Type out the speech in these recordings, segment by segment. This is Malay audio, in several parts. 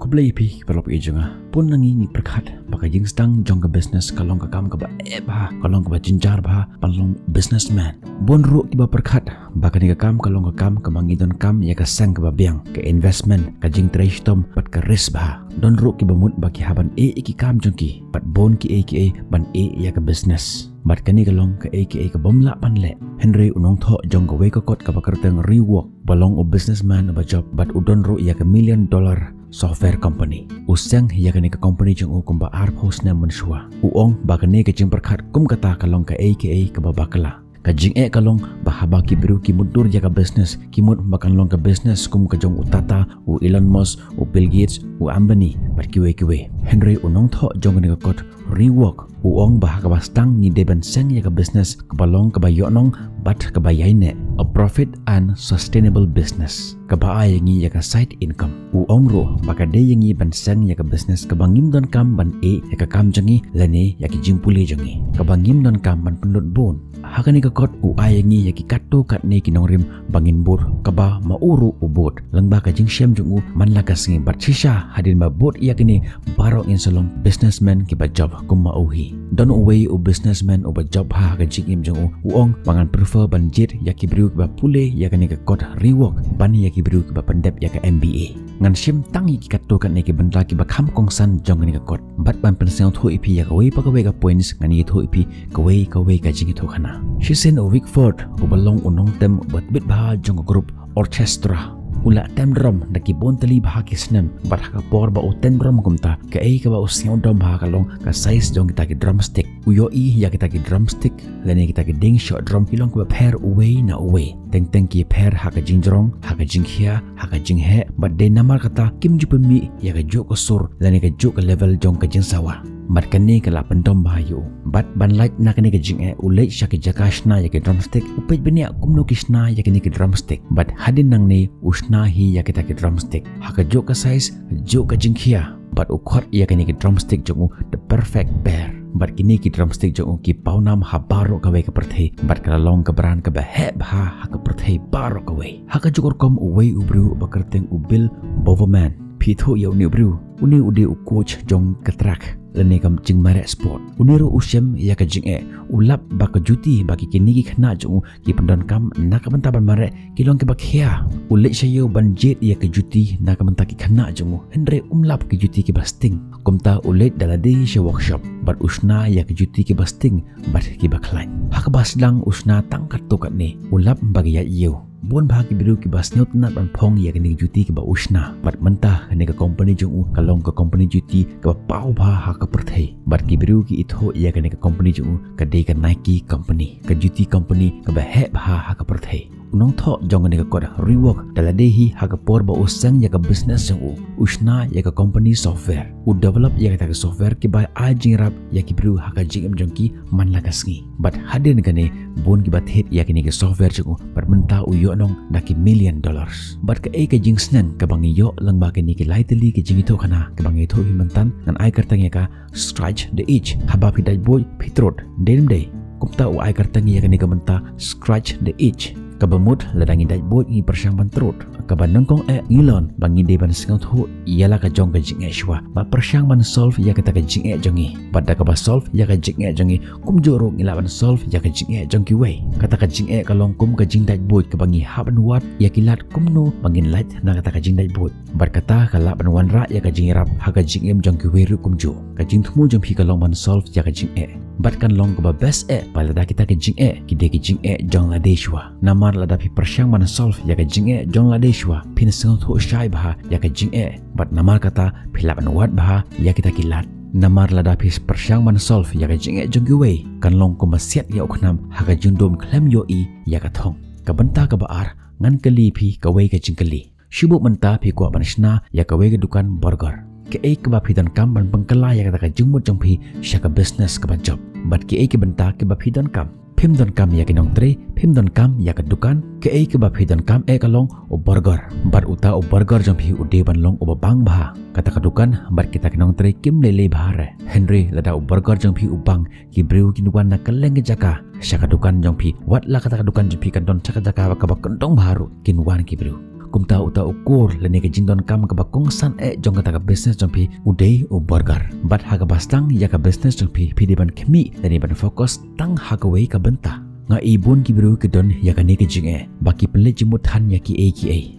Kublai pi pelop ijunga pun nangi ni perkat baka jing stang jong ke business kalong ke kam ke ba bah kalong ke ba jinjar bah palong businessman bon ru ki ba perkat baka ni ke kam kalong ke kam ke mangidon kam ya ke sang ke ba biang ke investment ke jing trash tom pat ke risk bah don ru ki ba mut baki haban iki kam jong ki pat bon ki aka ban ya ke business bat kani kalong ke aka ke bomla pan le Henry unong tho jong ke we ke kot ke bakerteng rework balong o businessman ba job bat udon ru ya ke $1 million software company usang ya kani ke company jong u kumba ar post na menshua uong ba kani ke jing perkat kum kata kalong ke aka ke babakala kajing kalong bahaba ki biru ki mundur jaga business ki mut makan long ke business kum ke jong utata u Elon Musk u Bill Gates u Ambani bat kiwe Henry unong tho jong ni ke kot rework uong bah ka bastang ni deban seng ya ke business ke balong ke bayonong bat ke bayaine a profit and sustainable business ke ba yangi ya ke side income uong ro baka de yangi ban seng ya ke business ke bangim don kam ban ya ke kam jangi lene ya ke jimpule jangi ke bangim don kam ban penlut bon hakani ke kot yangi ya ki katto kat ne ki nongrim bangin bor ke ba mauru ubot langba ka jing syam jungu man la ka singi bat shisha hadin ba bot ya kini baro in salong businessman ki ba job kum mauhi don away u businessman u ba job ha ka jing im jungu uong bangan prefer ban jet ya ki bru ba pule ya kani ke kot rework ban ya ki bru ba pendep ya ke MBA ngan sim tangi ki katto kat ne ki ban la ki ba kham kong san jong ni ke kot bat ban pensel tho ipi ya ka we pa ka we ka points ngani tho ipi ka we ka jing tho khana she sen o Wickford u balong unong tem bat bit ba jong group orchestra ula tem drum na ki bon tali bah kisnem bat ha por ba o tem drum kumta ka ka ba using drum bah kalong ka size jong kita ki drumstick uyo ya kita ki drumstick lene kita ki ding shot drum kilong ko pair away na away teng ki pair ha ka jingrong ha ka jinghia ha ka jinghe bat de namar kata kim jupun mi ya ka jo ko sur lene ka jo ka level jong ka jinsawa bat kani ka la pendom bahayu bat ban like na kani ka jing ulai syaki jakashna ya ki drumstick upej benia kumno kishna ya kani ki drumstick bat hadin nang ne usna hi ya kita ki drumstick ha ka jo ka size jo ka jinghia bat ukhot ya kani ki drumstick jongu the perfect pair bat kini ki drumstick jongu ki paunam habaro ka we ka perthei bat kala long ka bran ka bahe bha ha ka perthei baro ka we ha ka jukur kom uwei ubru bakerteng ubil boverman pitho yau ni ubru uni ude u coach jong ka track lene kam jing mare sport uniru usyam ya ka jing ulap baka juti baki kini ki khna jong ki pendon kam na ka banta ban mare kilong ke bakhia ulit sayo ban jet ya ka juti na ka banta ki khna jong Henry umlap ki juti ki basting komta ulit dalade she workshop bat usna ya ka juti ki basting bat ki bakhlain hak baslang usna tangkat to kat ne ulap bagi ya iyo bon bahagi biru ki bas nyot nat ban phong ya kini juti ki ba usna bat mentah kini ka company jong kalong ka company juti ka pau ba ha ka perthei bat ki biru ki itho ya kini ka company jong ka de ka Nike company ka juti company ka ba he ba ha ka perthei unong tho jong ni ka kod rework daladehi ha ka por ba usang ya ka business jong usna ya ka company software u develop ya ka software ki ba ajing rap ya ki biru ha ka jing jong ki man la ka sngi bat hadin kane bon ki bat het ya kini ka software jong bat mentah u nong naki $1 million bat ka ka jing snen ka bangi yo lang ba kini ki lightly ki jing ito kana ka bangi ito himantan nan ai kartang ya ka scratch the itch haba pi dai boy pitrot dem day kumta u ai kartang ya kini ka menta scratch the itch kabamut ladangi dai boy ngi persyang bantrut kaban nongkong ngilon bangi de ban singot hu ialah ka jong ka jing shwa ba persyang ban solve ya kita ka jing jongi pada ka ba solve ya ka jing jongi kum joro ngila ban solve ya ka jing jongki we kata ka jing ka long kum ka jing dai boy ka bangi haban wat ya kilat kum no bangin light na kata ka jing dai boy bar kata ka la ban wan ra ya ka jing rap ha ka jing jongki we ru kum jo ka jing thumu jong phi ka long ban solve ya ka jing bat kan long ka ba best palada kita ka jing ki de ki jing jong la de shwa namar la da phi persyang ban solve ya ka jing jong la de shwa pin singot hu shai bah ya ka jing bat namar kata philap an wat bah ya kita kilat namar lada pis persyang man solve ya ka jing jong we kan long ko masiat ya uknam ha ka jundom klem yo ya ka thong ka banta ka baar ngan kali phi ka we ka jing kali shibu menta phi ko ban shna ya ka we ka dukan burger ke ka ba phi dan kam ban pangkala ya ka jingmut jong phi sha ka business ka ban job bat ke ka banta ke ba phi dan kam phim don kam ya kinong tre phim don kam ya ka dukan ke ke ba phi don kam ka long o burger bar uta o burger jom phi ude ban long o bang bah kata ka dukan bar kita kinong tre kim lele bahare Henry lada o burger jom phi ubang ki breu ki nuan na kaleng jaka saka dukan jom phi wat la kata ka dukan jom phi kan don chaka jaka ka ba kentong baru kinwan ki breu kumta uta ukur lene ke jingdon kam ke bakongsan jong kata ke business jong pi udai u burger bat haga bastang ya ke business jong pi di ban kemi lene ban fokus tang haga wei ke benta nga ibun ki biru ke don ya ka ne ke jing baki penle jimut han ya ki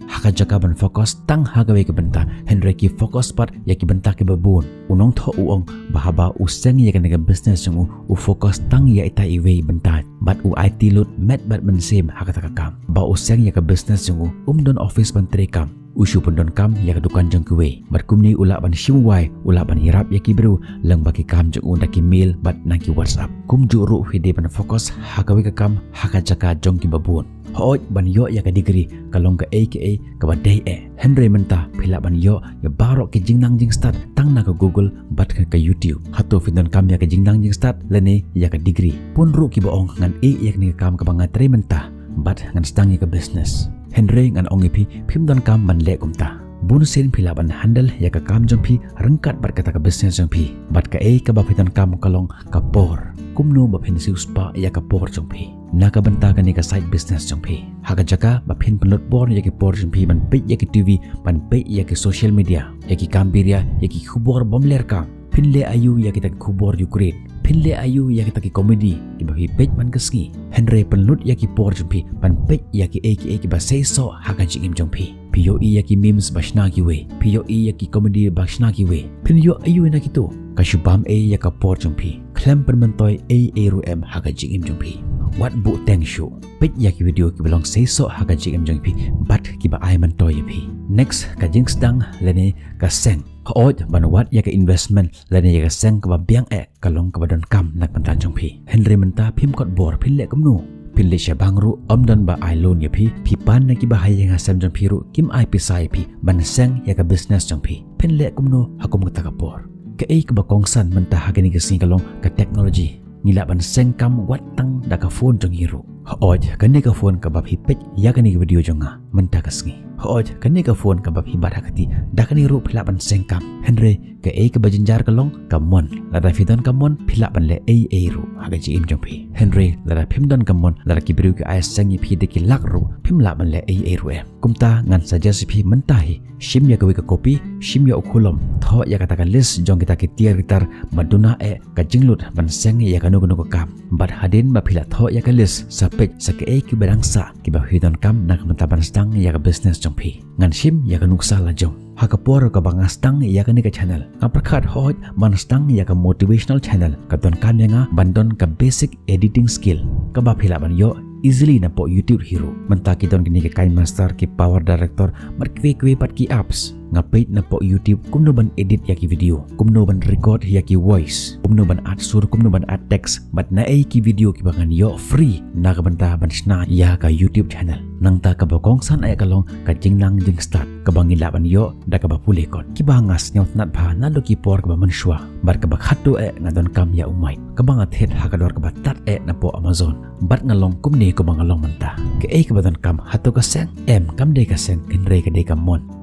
haka jaka ban fokus tang haga wei ke benta Henry ki fokus pat ya ki benta ke babun unong tho uong bahaba useng ya ka ne ke business jong u fokus tang ya ita iwei benta bat u IT lut met bat mensem haka takakam ba useng ya ke business jong don office ban trekam usu pun don kam ya ke dukan jong kuwe bat kumni ulak ban shiwai ulak ban hirap ya ki biru lang baki kam jong undaki mail bat naki WhatsApp kum juru hide ban fokus hakawi ke kam haka jaka jong ki babun hooj ban yo ya ke degree kalong ke aka ke badai Henry menta phila ban yo ya barok ke jingnang jing start tang na ke Google bat ke YouTube hato findon kam ya ke jingnang jing start lene ya ke degree pun ru ki boong ngan ya ke kam ke bangatre menta bat ngan stang ya ke business Henry ngan ongipi pimdan kam ban le kumta bun sen phila ban handle ya ka kam jompi rengkat bat kata ka business jompi bat ka ka bapitan kam kalong kapor kumno bapin siuspa ya ka por jompi naka banta ka ni ka side business jompi haka jaka bapin penlot bor ya ki por jompi ban pe ya ki TV ban pe ya ki social media ya ki kambiria ya ki khubor bomler kam pinle ayu ya kita khubor Ukraine pinle ayu ya kita ki komedi ki bahi page man keski Henry penlut ya ki por jompi ban page ya ki aka ki ba say so haka jingim jompi POE ya ki memes bashna ki we POE ya ki komedi bashna ki we pin yo ayu na ki to kashubam ya ka por jompi klem permentoy ru haka jingim jompi what bu teng show page ya ki video ki belong say so haka jingim jompi bat ki ba ai man toy pi next ka jing stang lene ka seng hooj ban wat ya ke investment lene ya ka seng ka biang kalong ka badon kam nak pantan jompi Henry menta phim kot bor phille kamnu pinle shabangru omdan ba ailon ya pi pan na ki bahaya nga sam jompi ru kim ai pisai pi ban seng ya ka business jompi pinle kumno hakum ka takapor ke ka bakongsan menta hagani ka sing kalong ka technology ngila ban seng kam wat tang da ka phone jong hiru hooj kane ka phone ka bapi pej ya kani video jonga menta ka singi hooj kane ka phone ka bapi barakati da kani ru phila ban seng kam Henry ke ka bajinjar kalong kamon lada fidan kamon phila ban le ru haga ji im jompi Henry lada phimdan kamon lada ki biru ke ai seng phi de ki lak ru phimla ban le ru kumta ngan saja si phi mentahi shim ya ka kopi shim ya ukhulom tho ya kata ka list jong kita ki tiar gitar maduna ka jinglut ban seng ya kanu kanu kam bat hadin ba phila tho ya ka list sapek sa ke ki barangsa ki ba hidan kam nak mentaban stang ya ka business jompi ngan shim ya ka nuksa la jong hakapor ka bangastang ya ka ni ka channel kaprakhat hoj manstang ya ka motivational channel katon kam nga bandon ka basic editing skill ka ba phila ban yo easily na po YouTube hero mentaki don kini ka kind master ki power director markwe pat ki apps ngapait na po YouTube kumno ban edit ya ki video kumno ban record ya ki voice kumno ban add sur kumno ban add text bat na ki video ki bangan yo free na ka banta ban sna ya ka YouTube channel nang ta ka bakong san ay kalong ka jingnang jing start ka bangila ban yo da ka bapule kon ki bangas nyaw nat pha na do ki por ka ba manshwa bar ka bakhato ngadon kam ya umay ka bangat het hakador ka batat na po Amazon bat ngalong kumni ko bangalong manta ka ka badon kam hato ka seng kam de ka seng kinre ka de ka mon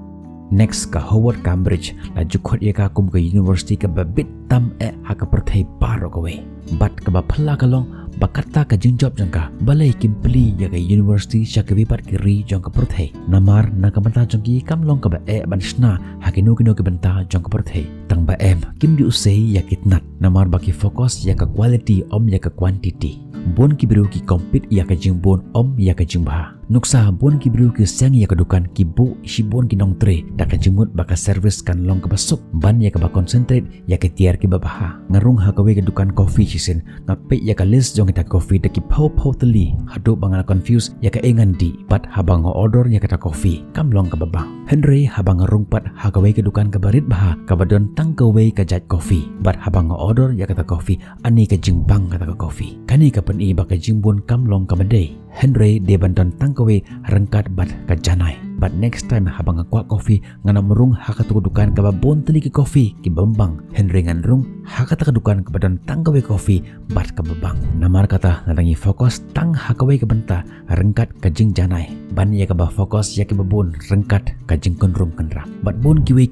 next ka Howard Cambridge la jukhot ya ka kum ka university ka babit tam haka perthai paro ka we bat ka ba phalla kalong bakata ka jinjob jangka balai kimpli ya ka university sha ka bipat ki ri jong ka perthai namar na ka banta jong ki kam long ka ba ban sna hakino kino ka banta jong ka perthai tang ba kim di usei ya kitnat namar baki fokus ya ka quality om ya ka quantity bon ki biru ki compete ya ka jingbon om ya ka jingba nuksa bon ki biru ki seng ya ka dukan ki bu si bon ki nong tre da ka jimut baka service kan long ka basuk ban ya ka ba concentrate ya ka tiar ki babaha ngarung ha ka we ka dukan coffee chisen ngape ya ka list jong kita coffee da ki pau teli hado bangal confuse ya ka engan di pat habang order ya ka ta coffee kam long ka babang Henry habang ngarung pat ha ka we ka dukan ka barit baha ka badon tang ka we ka jat coffee bat habang order ya ka ta coffee ani ka jingbang ka ta coffee kani ka i baka jimbon kam long ka badai Henry de banton tangkawe rengkat bat ka janai but next time habang akwa coffee ngana merung hakatu dukan ka babon teli ki coffee ki bambang Henry nganrung hakata dukan ka badan tangkawe coffee bat ka babang namar kata nadangi fokus tang hakawe ka benta rengkat ka jing janai ban ya ka ba fokus ya ki babon rengkat ka jing konrum kanra bat bon kiwe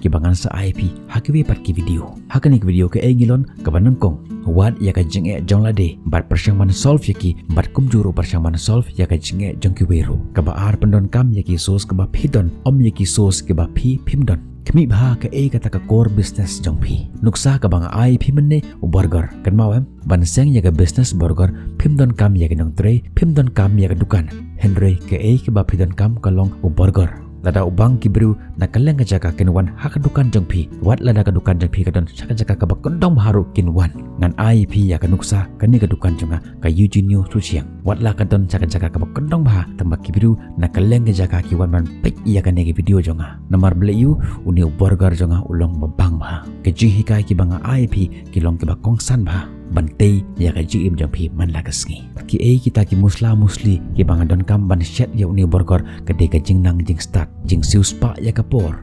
kibangan sa IP hakiwi pat ki video hakani ki video ke ngilon kabanang kong wat ya ka jing jong lade bat persyang man solve yaki bat kumjuru persyang man solve ya ka jing jong ki wero ka ba ar pendon kam yaki sos ka ba phidon om yaki sos ke ba phi phimdon kami bah ka kata ka core business jong phi nuksa ka bang IP menne u burger kan mawem ban seng ya ka business burger phimdon kam ya ka nong tre phimdon kam ya ka dukan Henry ke ba phidon kam kalong u burger lada ubang kibru na kaleng jaka kinwan hakadukan jengpi wat lada kadukan jengpi kadon saka jaka kabak kondong baharu kinwan ngan IP ya kanuksa kani kadukan jonga ka Eugenio Susiang wat la kadon saka jaka kabak kondong bah tambak kibru na kaleng jaka kiwan man pek iya kani video jonga namar beliu uni burger jonga ulong babang bah keji hikai kibanga IP kilong kibak kongsan bah bantai ya kaji im jampi man lagasngi ki kita ki musli ki bangadon kam ban shet ya uni burger kede ka jing nang jing start jing sius pa ya kapor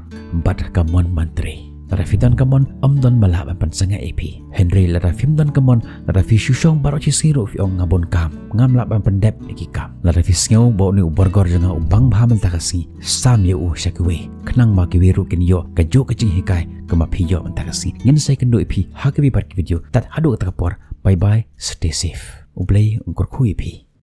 bat kamon mantri Rafidan kamon amdon malap pan sanga AP Henry la rafim don kamon la rafi syusong baro ci siru fi ong ngabon kam ngam lap pan pendep iki kam la rafi sngew bo ni burger janga ubang bahaman takasi sam ya syakwe kenang ma ki wiru kin yo ka jo ka jing hikai kama phiyo takasi ngin sai kendo IP hakabi bat video tat hadu takapor bye bye stay safe ublay ungkur khu IP